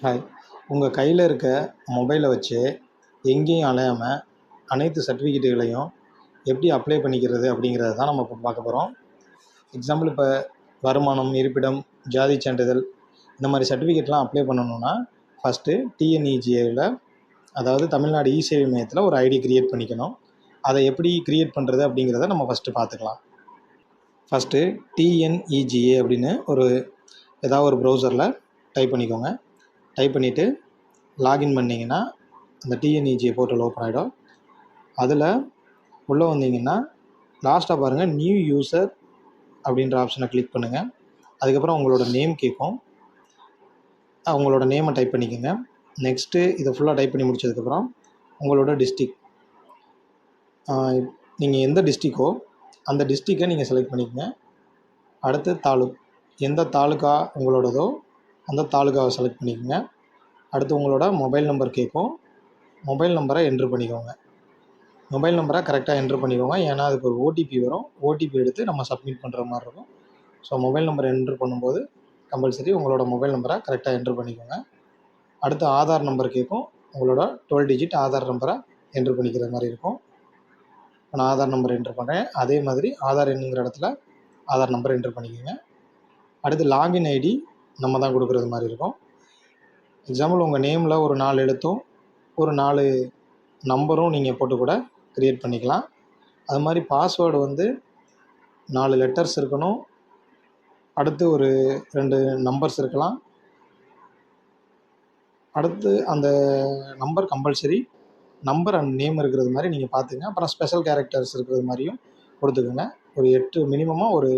Hi. உங்கள் கையில் இருக்க மொபைலை வச்சு எங்கேயும் அலையாமல் அனைத்து சர்டிஃபிகேட்டுகளையும் எப்படி அப்ளை பண்ணிக்கிறது அப்படிங்கிறத தான் நம்ம இப்போ பார்க்க போகிறோம். எக்ஸாம்பிள் இப்போ வருமானம், இருப்பிடம், ஜாதி சான்றிதழ் இந்த மாதிரி சர்டிஃபிகேட்லாம் அப்ளை பண்ணணுன்னா ஃபஸ்ட்டு டிஎன்இஜிஏவில், அதாவது தமிழ்நாடு இ-சேவை மையத்தில் ஒரு ஐடி க்ரியேட் பண்ணிக்கணும். அதை எப்படி க்ரியேட் பண்ணுறது அப்படிங்கிறத நம்ம ஃபஸ்ட்டு பார்த்துக்கலாம். ஃபஸ்ட்டு டிஎன்இஜிஏ அப்படின்னு ஏதாவது ஒரு ப்ரௌசரில் டைப் பண்ணிக்கோங்க. டைப் பண்ணிவிட்டு லாகின் பண்ணிங்கன்னா அந்த டிஎன்இஜிஏ போர்ட்டல் ஓப்பன் ஆகிடும். அதில் உள்ளே வந்தீங்கன்னா லாஸ்ட்டாக பாருங்கள், நியூ யூசர் அப்படின்ற ஆப்ஷனை கிளிக் பண்ணுங்கள். அதுக்கப்புறம் உங்களோட நேம் கேட்கும். உங்களோட நேமை டைப் பண்ணிக்கோங்க. நெக்ஸ்ட்டு இதை ஃபுல்லாக டைப் பண்ணி முடிச்சதுக்கப்புறம் உங்களோட டிஸ்ட்ரிக், நீங்கள் எந்த டிஸ்ட்ரிக்கோ அந்த டிஸ்ட்ரிக்கை நீங்கள் செலக்ட் பண்ணிக்கோங்க. அடுத்து எந்த தாலுக்கா உங்களோடதோ அந்த தாலுக்காவை செலக்ட் பண்ணிக்கோங்க. அடுத்து உங்களோட மொபைல் நம்பர் கேட்கும். மொபைல் நம்பரை என்ட்ரு பண்ணிக்கோங்க. மொபைல் நம்பரை கரெக்டாக என்ட்ரு பண்ணிக்கோங்க. ஏன்னா அதுக்கு ஒரு ஓடிபி வரும். ஓடிபி எடுத்து நம்ம சப்மிட் பண்ணுற மாதிரி இருக்கும். ஸோ மொபைல் நம்பர் என்ட்ரு பண்ணும்போது கம்பல்சரி உங்களோட மொபைல் நம்பரை கரெக்டாக என்ட்ரு பண்ணிக்கோங்க. அடுத்து ஆதார் நம்பர் கேட்கும். உங்களோட 12 டிஜிட் ஆதார் நம்பரை என்ட்ரு பண்ணிக்கிற மாதிரி இருக்கும். நான் ஆதார் நம்பர் என்ட்ரு பண்ணுறேன். அதே மாதிரி ஆதார் எண்ணுங்கிற இடத்துல ஆதார் நம்பர் என்ட்ரு பண்ணிக்கோங்க. அடுத்து லாகின் ஐடி நம்ம தான் கொடுக்குறது மாதிரி இருக்கும். எக்ஸாம்பிள் உங்கள் நேமில் ஒரு 4 எழுத்தும் ஒரு 4 நம்பரும் நீங்கள் போட்டு கூட க்ரியேட் பண்ணிக்கலாம். அது மாதிரி பாஸ்வேர்டு 4 லெட்டர்ஸ் இருக்கணும். அடுத்து ஒரு 2 நம்பர்ஸ் இருக்கலாம். அடுத்து அந்த number compulsory number and name இருக்கிறது மாதிரி நீங்கள் பார்த்துங்க. அப்புறம் ஸ்பெஷல் கேரக்டர்ஸ் இருக்கிறது மாதிரியும் கொடுத்துக்கோங்க. ஒரு 8 மினிமமாக ஒரு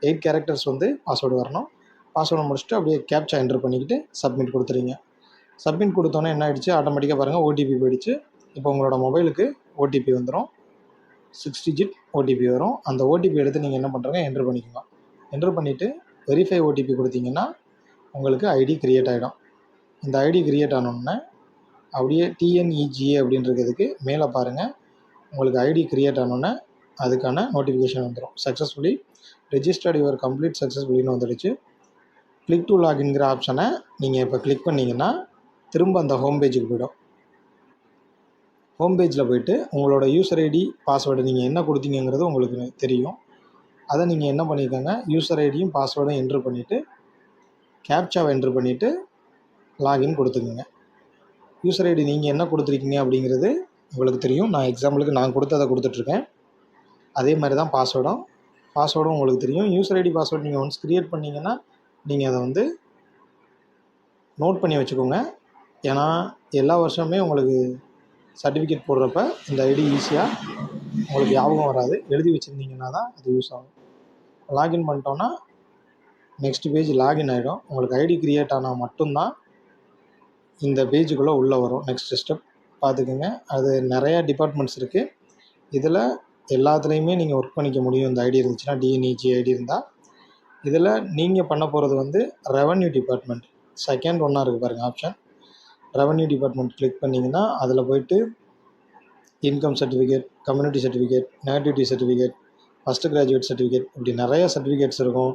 8 கேரக்டர்ஸ் பாஸ்வேர்டு வரணும். பாஸ்வேர்டை முடிச்சுட்டு அப்படியே கேப்சா என்ட்ரு பண்ணிக்கிட்டு சப்மிட் கொடுத்துருங்க. சப்மிட் கொடுத்தோன்னே என்ன ஆகிடுச்சு, ஆட்டோமேட்டிக்காக பாருங்கள் ஓடிபி போயிடுச்சு. இப்போ உங்களோட மொபைலுக்கு ஓடிபி வந்துடும். 6 டிஜிட் ஓடிபி வரும். அந்த ஓடிபி எடுத்து நீங்கள் என்ன பண்ணுறங்க, என்ட்ரு பண்ணிக்கோங்க. என்ட்ரு பண்ணிவிட்டு வெரிஃபை ஓடிபி கொடுத்தீங்கன்னா உங்களுக்கு ஐடி க்ரியேட் ஆகிடும். இந்த ஐடி க்ரியேட் ஆனோடனே அப்படியே டிஎன்இஜிஏ அப்படின்றதுக்கு மேலே பாருங்கள், உங்களுக்கு ஐடி க்ரியேட் ஆனோடனே அதுக்கான நோட்டிஃபிகேஷன் வந்துடும். சக்ஸஸ்ஃபுல்லி ரெஜிஸ்டர்ட் யுவர் கம்ப்ளீட் சக்ஸஸ்ஃபுல்லின்னு வந்துடுச்சு. கிளிக் டு லாகின்ங்கிற ஆப்ஷனை நீங்கள் இப்போ கிளிக் பண்ணிங்கன்னா திரும்ப அந்த ஹோம் பேஜுக்கு போய்டும். ஹோம் பேஜில் போய்ட்டு உங்களோட யூசர் ஐடி பாஸ்வேர்டு நீங்கள் என்ன கொடுத்தீங்கிறது உங்களுக்கு தெரியும். அதை நீங்கள் என்ன பண்ணிக்கோங்க, யூசர் ஐடியும் பாஸ்வேர்டும் என்ட்ரு பண்ணிவிட்டு கேப்சாவை என்ட்ரு பண்ணிவிட்டு லாகின் கொடுத்துக்குங்க. யூசர் ஐடி நீங்கள் என்ன கொடுத்துருக்கீங்க அப்படிங்கிறது உங்களுக்கு தெரியும். நான் எக்ஸாம்பிளுக்கு நான் கொடுத்ததை கொடுத்துட்ருக்கேன். அதே மாதிரி தான் பாஸ்வேர்டும் உங்களுக்கு தெரியும். யூசர் ஐடி பாஸ்வேர்டு நீங்கள் ஒன்ஸ் க்ரியேட் பண்ணிங்கன்னா நீங்கள் அதை நோட் பண்ணி வச்சுக்கோங்க. ஏன்னா எல்லா வருஷமுமே உங்களுக்கு சர்டிஃபிகேட் போடுறப்ப இந்த ஐடி ஈஸியாக உங்களுக்கு ஞாபகம் வராது. எழுதி வச்சுருந்தீங்கன்னா தான் அது யூஸ் ஆகும். லாகின் பண்ணிட்டோன்னா நெக்ஸ்ட் பேஜ் லாகின் ஆகிடும். உங்களுக்கு ஐடி க்ரியேட் ஆனால் மட்டும்தான் இந்த பேஜுக்குள்ளே உள்ளே வரும். நெக்ஸ்ட் ஸ்டெப் பார்த்துக்குங்க. அது நிறையா டிபார்ட்மெண்ட்ஸ் இருக்குது. இதில் எல்லாத்துலேயுமே நீங்கள் ஒர்க் பண்ணிக்க முடியும். இந்த ஐடி இருந்துச்சுன்னா, டிஎன்இஜி ஐடி இருந்தால். இதில் நீங்கள் பண்ண போகிறது ரெவன்யூ டிபார்ட்மெண்ட். செகண்ட் ஒன்றா இருக்குது பாருங்கள் ஆப்ஷன். ரெவன்யூ டிபார்ட்மெண்ட் கிளிக் பண்ணிங்கன்னா அதில் போய்ட்டு income certificate, community certificate, nativity certificate, first graduate certificate, இப்படி நிறையா சர்டிஃபிகேட்ஸ் இருக்கும்.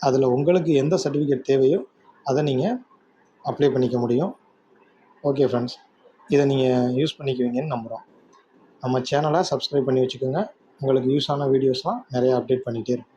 அதில் உங்களுக்கு எந்த சர்டிஃபிகேட் தேவையோ அதை நீங்கள் அப்ளை பண்ணிக்க முடியும். ஓகே ஃப்ரெண்ட்ஸ், இதை நீங்கள் யூஸ் பண்ணிக்குவீங்கன்னு நம்புகிறோம். நம்ம சேனலை சப்ஸ்கிரைப் பண்ணி வச்சுக்கோங்க. உங்களுக்கு யூஸான வீடியோஸ்லாம் நிறையா அப்டேட் பண்ணிகிட்டே இருக்கும்.